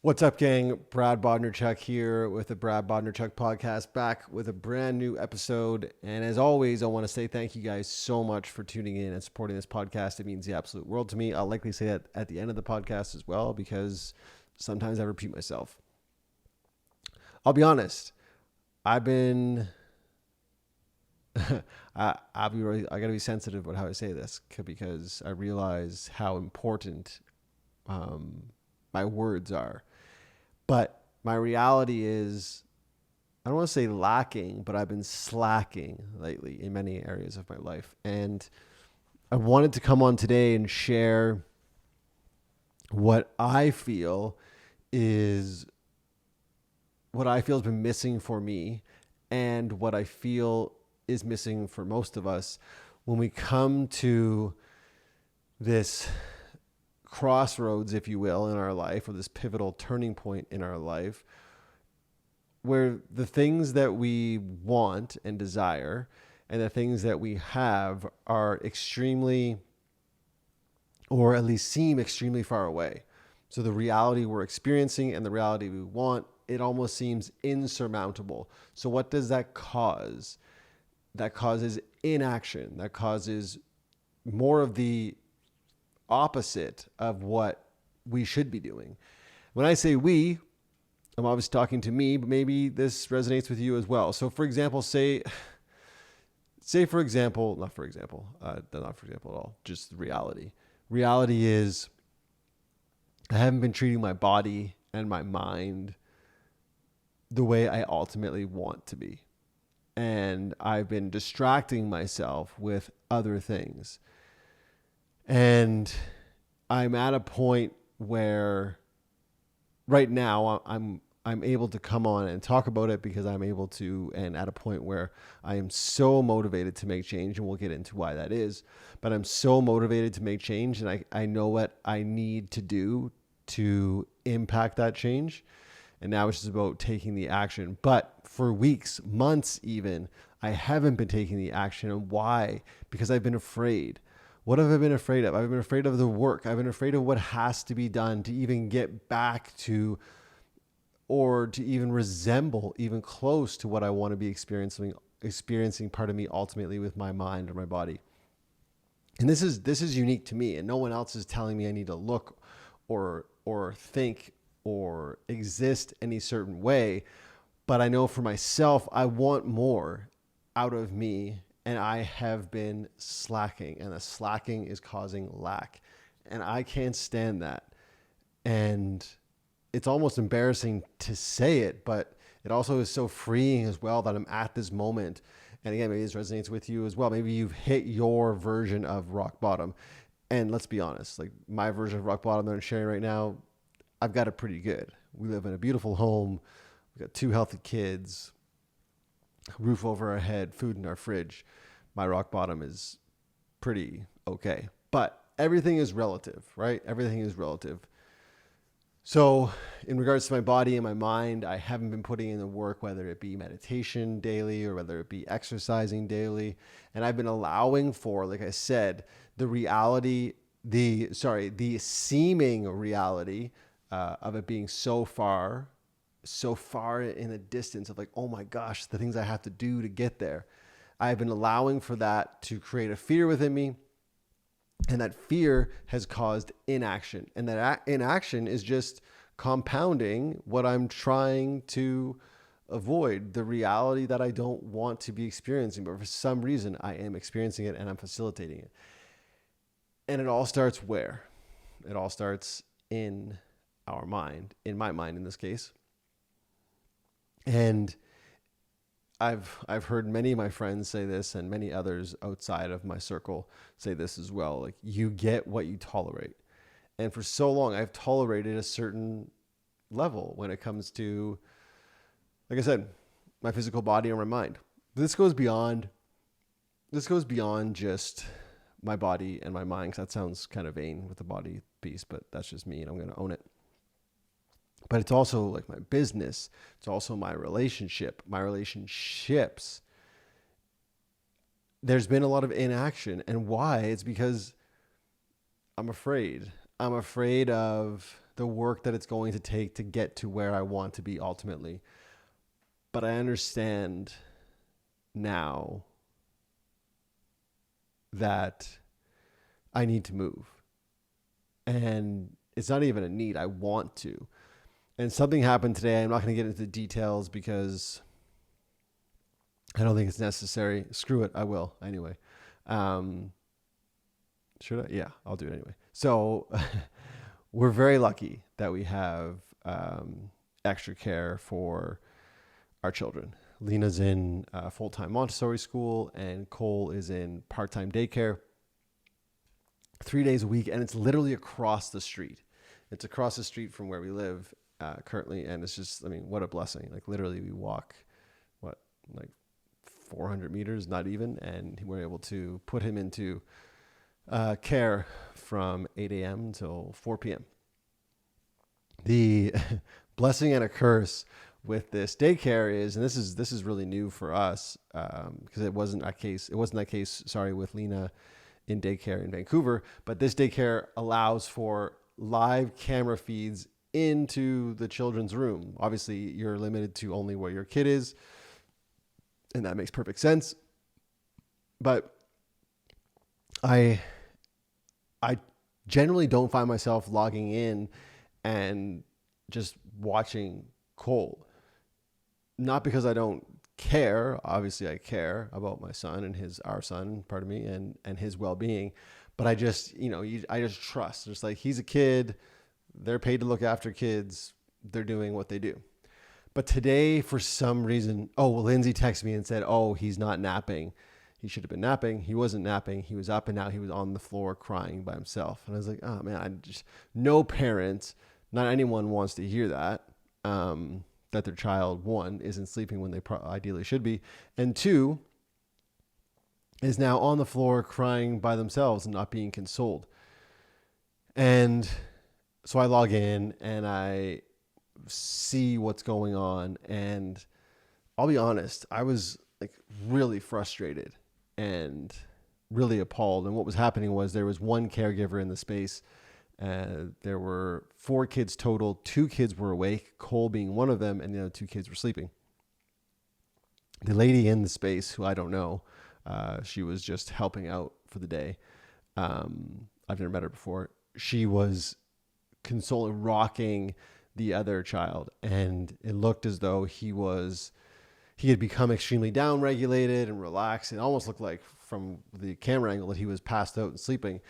What's up, gang? Brad Bodnerchuk here with the Brad Bodnerchuk podcast, back with a brand new episode. And as always, I want to say thank you guys so much for tuning in and supporting this podcast. It means the absolute world to me. I'll likely say that at the end of the podcast as well, because sometimes I repeat myself. I'll be honest. I've been, I gotta be sensitive about how I say this because I realize how important um, my words are. But my reality is, I don't want to say lacking, but I've been slacking lately in many areas of my life. And I wanted to come on today and share what I feel is what I feel has been missing for me and what I feel is missing for most of us when we come to this crossroads, if you will, in our life, or this pivotal turning point in our life, where the things that we want and desire and the things that we have are extremely, or at least seem extremely far away. So the reality we're experiencing and the reality we want, it almost seems insurmountable. So what does that cause? That causes inaction. That causes more of the opposite of what we should be doing. When I say we, I'm obviously talking to me, but maybe this resonates with you as well. So, for example, for example, not for example, not for example at all, just reality. Reality is I haven't been treating my body and my mind the way I ultimately want to be. And I've been distracting myself with other things. And I'm at a point where right now I'm able to come on and talk about it because I'm able to, and at a point where I am so motivated to make change, and we'll get into why that is, but I'm so motivated to make change, and I know what I need to do to impact that change. And now it's just about taking the action. But for weeks, months even, I haven't been taking the action. And why? Because I've been afraid. What have I been afraid of? I've been afraid of the work. I've been afraid of what has to be done to even get back to, or to even resemble, even close to what I want to be experiencing part of me ultimately with my mind or my body. And this is unique to me, and no one else is telling me I need to look or think or exist any certain way. But I know for myself, I want more out of me, and I have been slacking, and the slacking is causing lack, and I can't stand that. And it's almost embarrassing to say it, but it also is so freeing as well that I'm at this moment. And again, maybe this resonates with you as well. Maybe you've hit your version of rock bottom. And let's be honest, like my version of rock bottom that I'm sharing right now, I've got it pretty good. We live in a beautiful home. We've got two healthy kids, roof over our head, food in our fridge. My rock bottom is pretty okay. But everything is relative, right? Everything is relative. So, in regards to my body and my mind, I haven't been putting in the work, whether it be meditation daily or whether it be exercising daily. And I've been allowing for, like I said, the seeming reality of it being so far in the distance of like, oh my gosh, the things I have to do to get there. I've been allowing for that to create a fear within me, and that fear has caused inaction. And that inaction is just compounding what I'm trying to avoid, the reality that I don't want to be experiencing. But for some reason, I am experiencing it and I'm facilitating it. And it all starts where? It all starts in our mind, in my mind in this case. And I've heard many of my friends say this, and many others outside of my circle say this as well. Like, you get what you tolerate. And for so long, I've tolerated a certain level when it comes to, like I said, my physical body or my mind. But this goes beyond just my body and my mind, because that sounds kind of vain with the body piece, but that's just me and I'm going to own it. But it's also like my business. It's also my relationships. There's been a lot of inaction. And why? It's because I'm afraid. I'm afraid of the work that it's going to take to get to where I want to be ultimately. But I understand now that I need to move. And it's not even a need. I want to. And something happened today. I'm not going to get into the details because I don't think it's necessary. Screw it. I will anyway. Should I? Yeah, I'll do it anyway. So we're very lucky that we have extra care for our children. Lena's in full-time Montessori school and Cole is in part-time daycare 3 days a week. And it's literally across the street. It's across the street from where we live currently. And it's just, I mean, what a blessing. Like literally we walk, like 400 meters, not even. And we're able to put him into care from 8 a.m. until 4 p.m. The blessing and a curse with this daycare is, and this is really new for us because it wasn't that case. Sorry, with Lena in daycare in Vancouver, but this daycare allows for live camera feeds into the children's room. Obviously, you're limited to only where your kid is, and that makes perfect sense. But I generally don't find myself logging in and just watching Cole. Not because I don't care. Obviously, I care about my son and our son, pardon me, and his well-being. But I just, I just trust. Just like he's a kid, they're paid to look after kids. They're doing what they do. But today, for some reason, Lindsay texted me and said, he's not napping. He should have been napping. He wasn't napping. He was up and now he was on the floor crying by himself. And I was like, oh man, no parent, not anyone wants to hear that. That their child, one, isn't sleeping when they ideally should be, and two, is now on the floor crying by themselves and not being consoled. And so I log in and I see what's going on, and I'll be honest, I was like really frustrated and really appalled. And what was happening was there was one caregiver in the space. There were 4 kids total. 2 kids were awake, Cole being one of them, and the other 2 kids were sleeping. The lady in the space, who I don't know, she was just helping out for the day. I've never met her before. She was consoling, rocking the other child, and it looked as though he had become extremely downregulated and relaxed. It almost looked like from the camera angle that he was passed out and sleeping.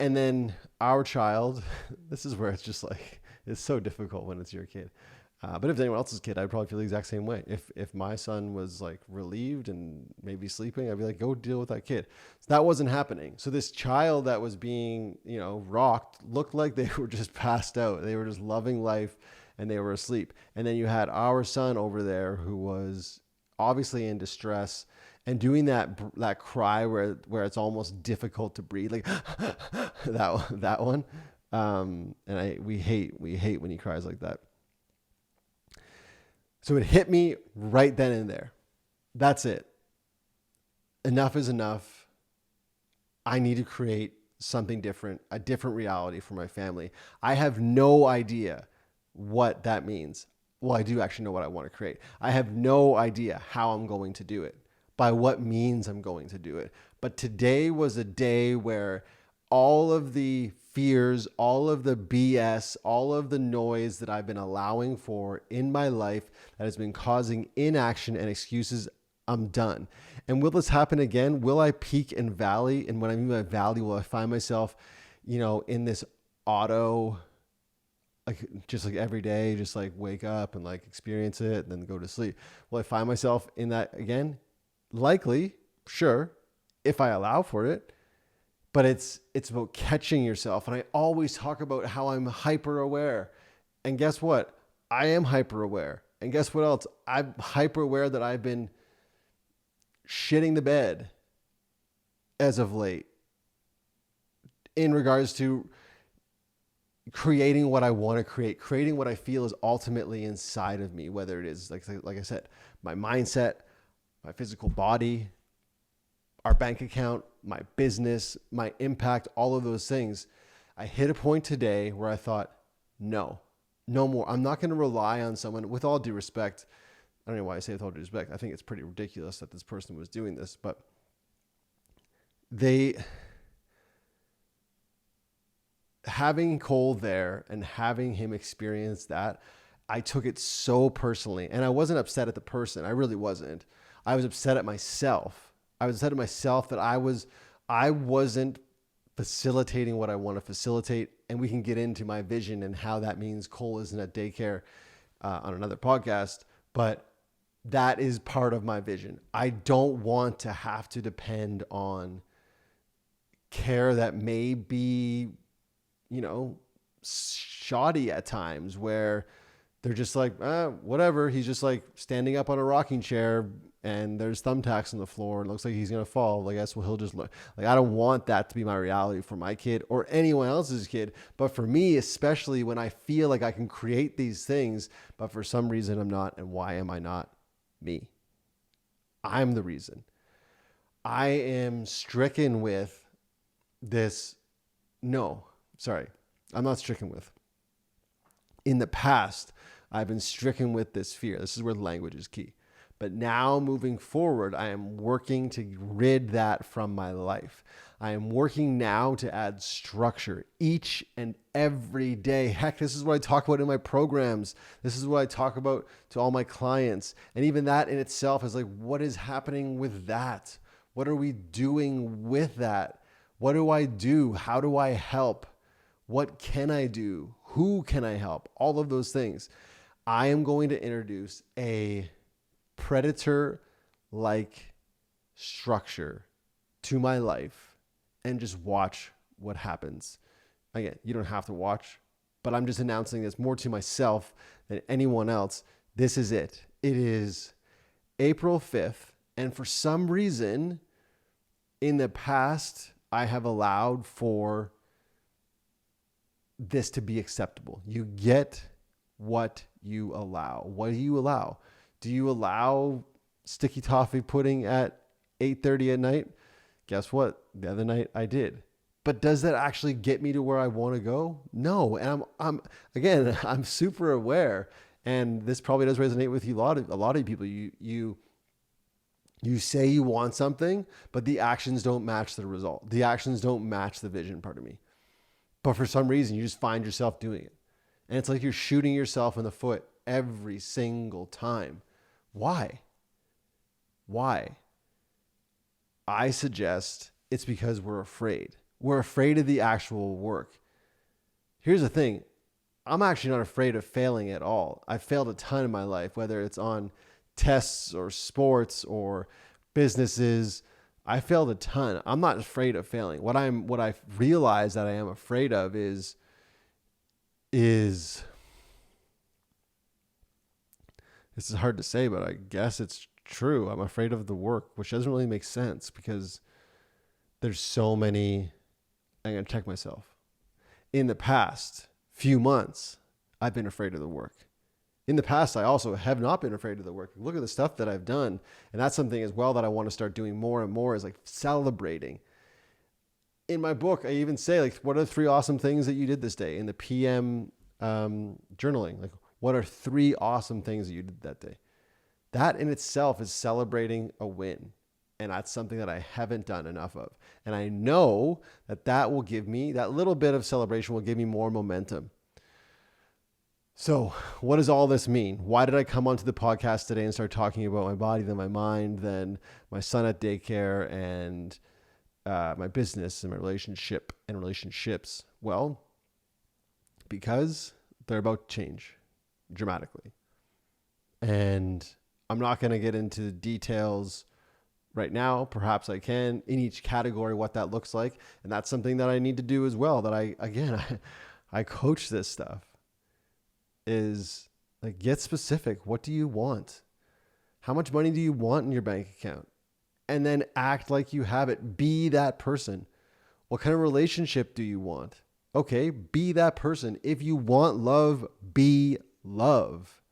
And then our child, this is where it's just like, it's so difficult when it's your kid. But if it's anyone else's kid, I'd probably feel the exact same way. If my son was like relieved and maybe sleeping, I'd be like, go deal with that kid. So that wasn't happening. So this child that was being, rocked looked like they were just passed out. They were just loving life and they were asleep. And then you had our son over there who was obviously in distress and doing that cry where it's almost difficult to breathe, like that one. And we hate when he cries like that. So it hit me right then and there. That's it. Enough is enough. I need to create something different, a different reality for my family. I have no idea what that means. Well, I do actually know what I want to create. I have no idea how I'm going to do it, by what means I'm going to do it. But today was a day where all of the fears, all of the BS, all of the noise that I've been allowing for in my life that has been causing inaction and excuses, I'm done. And will this happen again? Will I peak and valley? And when I mean by valley, will I find myself, in this auto, just like every day, just like wake up and like experience it and then go to sleep? Will I find myself in that again? Likely, sure, if I allow for it. But it's about catching yourself. And I always talk about how I'm hyper aware. And guess what? I am hyper aware. And guess what else? I'm hyper aware that I've been shitting the bed as of late in regards to creating what I want to create, creating what I feel is ultimately inside of me, whether it is, like I said, my mindset, my physical body, our bank account, my business, my impact, all of those things. I hit a point today where I thought, No, no more. I'm not going to rely on someone, with all due respect. I don't know why I say with all due respect. I think it's pretty ridiculous that this person was doing this, but they, having Cole there and having him experience that, I took it so personally. And I wasn't upset at the person. I really wasn't. I was upset at myself. I was upset at myself that I wasn't facilitating what I want to facilitate. And we can get into my vision and how that means Cole isn't at daycare on another podcast. But that is part of my vision. I don't want to have to depend on care that may be, shoddy at times, where they're just like, whatever. He's just like standing up on a rocking chair and there's thumbtacks on the floor. It looks like he's going to fall. I guess, well, he'll just look. Like, I don't want that to be my reality for my kid or anyone else's kid. But for me, especially when I feel like I can create these things, but for some reason I'm not. And why am I not? Me. I'm the reason. I am stricken with this. No, sorry. I'm not stricken with. In the past, I've been stricken with this fear. This is where the language is key. But now moving forward, I am working to rid that from my life. I am working now to add structure each and every day. Heck, this is what I talk about in my programs. This is what I talk about to all my clients. And even that in itself is like, what is happening with that? What are we doing with that? What do I do? How do I help? What can I do? Who can I help? All of those things. I am going to introduce a predator-like structure to my life and just watch what happens. Again, you don't have to watch, but I'm just announcing this more to myself than anyone else. This is it. It is April 5th. And for some reason, in the past, I have allowed for this to be acceptable. You get what you allow. What do you allow? Do you allow sticky toffee pudding at 8:30 at night? Guess what? The other night I did. But does that actually get me to where I want to go? No. And I'm super aware, and this probably does resonate with you, a lot of people. You say you want something, but the actions don't match the result. The actions don't match the vision, pardon me. But for some reason, you just find yourself doing it. And it's like you're shooting yourself in the foot every single time. Why? I suggest it's because we're afraid. We're afraid of the actual work. Here's the thing. I'm actually not afraid of failing at all. I've failed a ton in my life, whether it's on tests or sports or businesses. I failed a ton. I'm not afraid of failing. What I've realized that I am afraid of is this is hard to say, but I guess it's true. I'm afraid of the work, which doesn't really make sense because there's so many. I'm going to check myself. In the past few months, I've been afraid of the work. In the past, I also have not been afraid of the work. Look at the stuff that I've done. And that's something as well that I want to start doing more and more, is like celebrating. In my book, I even say, like, what are the 3 awesome things that you did this day? In the PM journaling, like, what are 3 awesome things that you did that day? That in itself is celebrating a win. And that's something that I haven't done enough of. And I know that will give me, that little bit of celebration will give me more momentum. So what does all this mean? Why did I come onto the podcast today and start talking about my body, then my mind, then my son at daycare, and my business and my relationship and relationships? Well, because they're about to change dramatically. And I'm not going to get into the details right now. Perhaps I can in each category, what that looks like. And that's something that I need to do as well. That I coach this stuff. Is like, get specific. What do you want? How much money do you want in your bank account? And then act like you have it. Be that person. What kind of relationship do you want? Okay, be that person. If you want love, be love.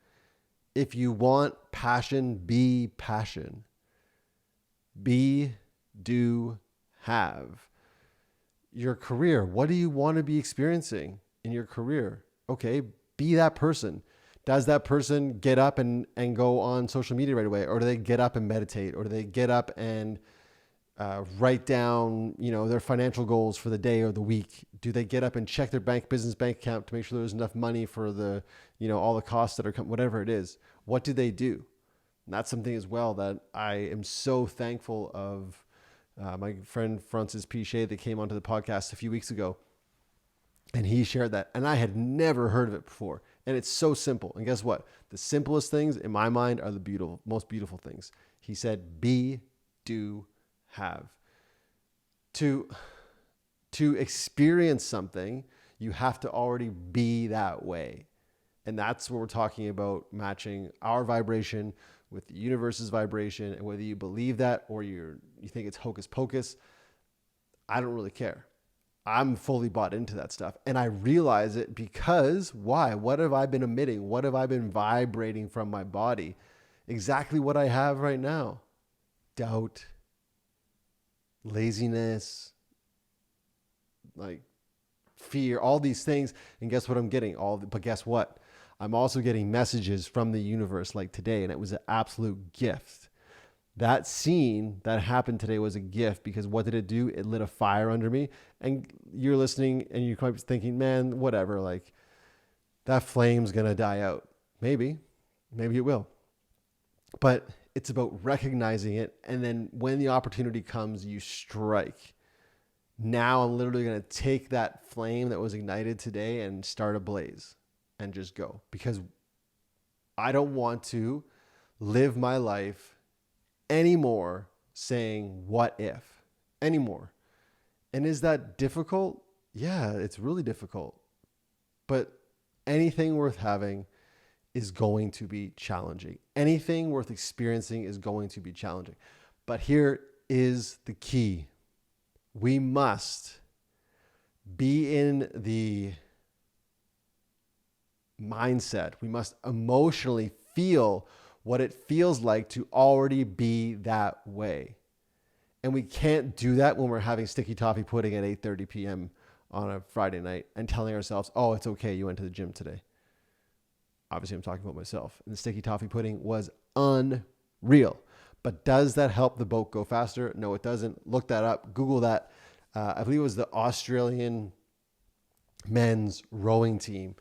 If you want passion, be passion. Be, do, have. Your career. What do you want to be experiencing in your career? Okay, be that person. Does that person get up and go on social media right away? Or do they get up and meditate? Or do they get up and write down, their financial goals for the day or the week? Do they get up and check their business bank account to make sure there's enough money for the, all the costs that are coming, whatever it is? What do they do? And that's something as well that I am so thankful of. My friend Francis Pichet that came onto the podcast a few weeks ago, and he shared that, and I had never heard of it before. And it's so simple. And guess what? The simplest things in my mind are the most beautiful things. He said, be, do, have. To experience something, you have to already be that way. And that's what we're talking about, matching our vibration with the universe's vibration. And whether you believe that or you think it's hocus pocus, I don't really care. I'm fully bought into that stuff. And I realize it because why? What have I been emitting? What have I been vibrating from my body? Exactly what I have right now. Doubt, laziness, like fear, all these things. And guess what I'm getting? But guess what? I'm also getting messages from the universe like today, and it was an absolute gift. That scene that happened today was a gift because what did it do? It lit a fire under me. And you're listening and you're probably thinking, man, whatever, like that flame's going to die out. Maybe it will. But it's about recognizing it. And then when the opportunity comes, you strike. Now I'm literally going to take that flame that was ignited today and start a blaze and just go, because I don't want to live my life anymore saying what if anymore. And is that difficult? Yeah, it's really difficult. But anything worth having is going to be challenging. Anything worth experiencing is going to be challenging. But here is the key. We must be in the mindset. We must emotionally feel what it feels like to already be that way. And we can't do that when we're having sticky toffee pudding at 8:30 p.m. on a Friday night and telling ourselves, oh, it's okay, you went to the gym today. Obviously, I'm talking about myself. And the sticky toffee pudding was unreal. But does that help the boat go faster? No, it doesn't. Look that up. Google that. I believe it was the Australian men's rowing team.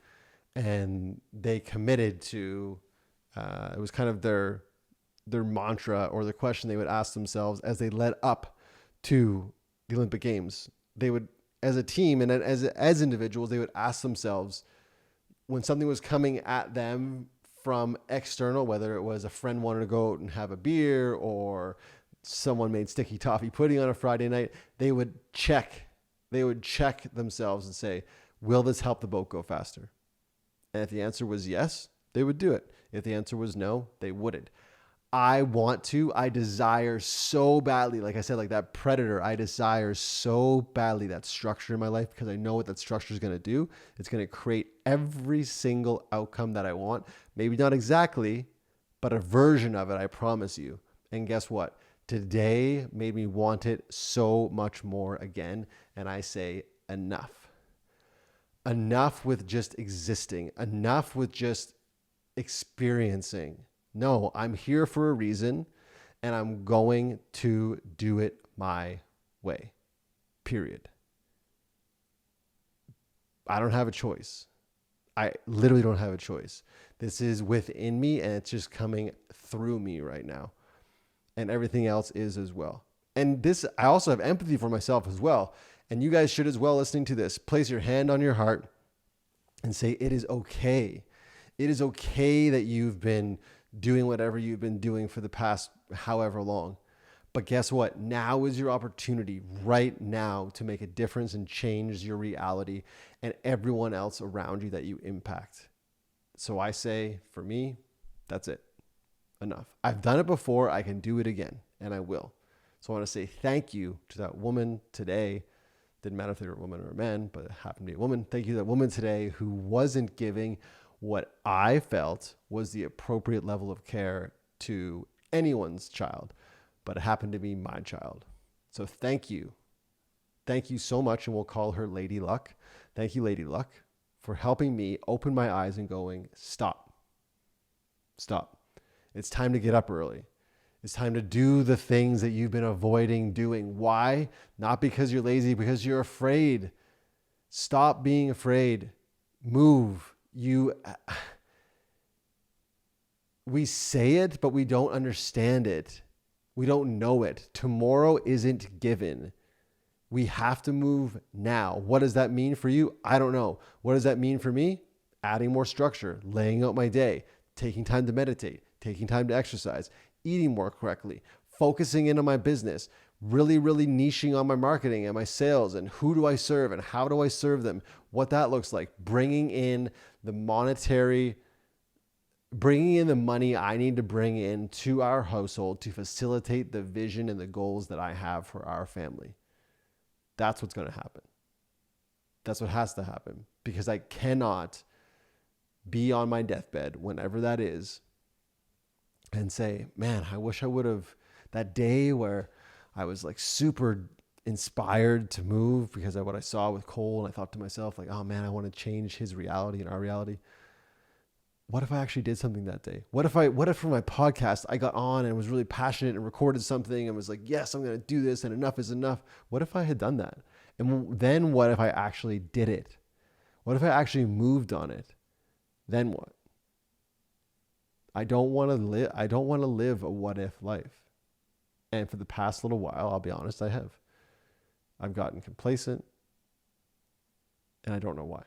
And they committed to, it was kind of their mantra or the question they would ask themselves as they led up to the Olympic Games. They would, as a team and as individuals, they would ask themselves when something was coming at them from external, whether it was a friend wanted to go out and have a beer or someone made sticky toffee pudding on a Friday night, they would check themselves and say, will this help the boat go faster? And if the answer was yes, they would do it. If the answer was no, they wouldn't. I desire so badly, like I said, like that predator, I desire so badly that structure in my life because I know what that structure is going to do. It's going to create every single outcome that I want. Maybe not exactly, but a version of it, I promise you. And guess what? Today made me want it so much more again. And I say enough. Enough with just existing. Enough with just experiencing. No, I'm here for a reason, and I'm going to do it my way. Period. I don't have a choice. I literally don't have a choice. This is within me, and it's just coming through me right now. And everything else is as well. And this, I also have empathy for myself as well. And you guys should as well, listening to this. Place your hand on your heart and say, it is okay. It is okay that you've been doing whatever you've been doing for the past however long. But guess what? Now is your opportunity right now to make a difference and change your reality and everyone else around you that you impact. So I say, for me, that's it. Enough. I've done it before. I can do it again, and I will. So I want to say thank you to that woman today. Didn't matter if they were a woman or a man, but it happened to be a woman. Thank you to that woman today who wasn't giving what I felt was the appropriate level of care to anyone's child, but it happened to be my child. So thank you. Thank you so much, and we'll call her Lady Luck. Thank you, Lady Luck, for helping me open my eyes and going, stop. It's time to get up early. It's time to do the things that you've been avoiding doing. Why? Not because you're lazy, because you're afraid. Stop being afraid. Move. We say it, but we don't understand it. We don't know it. Tomorrow isn't given. We have to move now. What does that mean for you? I don't know. What does that mean for me? Adding more structure, laying out my day, taking time to meditate, taking time to exercise, eating more correctly, focusing in on my business, really, really niching on my marketing and my sales and who do I serve and how do I serve them, what that looks like, bringing in the money I need to bring in to our household to facilitate the vision and the goals that I have for our family. That's what's going to happen. That's what has to happen, because I cannot be on my deathbed, whenever that is, and say, man, I wish I would have, that day where I was like super inspired to move because of what I saw with Cole. And I thought to myself, like, oh man, I want to change his reality and our reality. What if I actually did something that day? What if for my podcast, I got on and was really passionate and recorded something and was like, yes, I'm going to do this and enough is enough. What if I had done that? And then what if I actually did it? What if I actually moved on it? Then what? I don't want to live a what if life. And for the past little while, I'll be honest, I have. I've gotten complacent and I don't know why.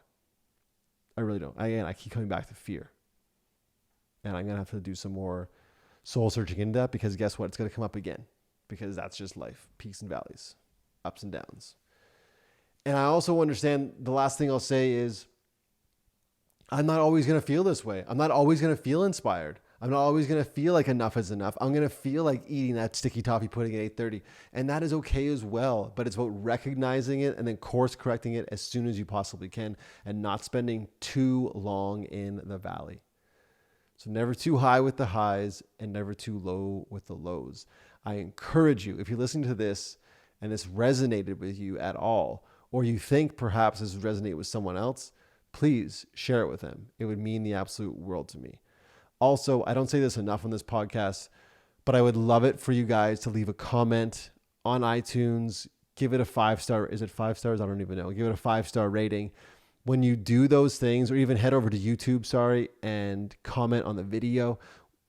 I really don't. I keep coming back to fear. And I'm going to have to do some more soul searching into that, because guess what? It's going to come up again, because that's just life. Peaks and valleys, ups and downs. And I also understand, the last thing I'll say is, I'm not always going to feel this way. I'm not always going to feel inspired. I'm not always going to feel like enough is enough. I'm going to feel like eating that sticky toffee pudding at 8:30. And that is okay as well. But it's about recognizing it and then course correcting it as soon as you possibly can, and not spending too long in the valley. So never too high with the highs and never too low with the lows. I encourage you, if you're listening to this and this resonated with you at all, or you think perhaps this would resonate with someone else, please share it with them. It would mean the absolute world to me. Also, I don't say this enough on this podcast, but I would love it for you guys to leave a comment on iTunes. Give it a 5-star. Is it 5 stars? I don't even know. Give it a 5-star rating. When you do those things, or even head over to YouTube, and comment on the video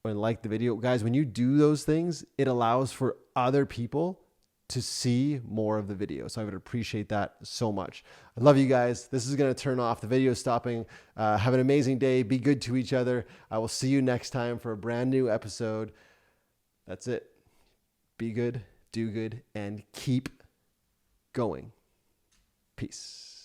or like the video. Guys, when you do those things, it allows for other people to see more of the video. So I would appreciate that so much. I love you guys. This is going to turn off. The video is stopping. Have an amazing day. Be good to each other. I will see you next time for a brand new episode. That's it. Be good, do good, and keep going. Peace.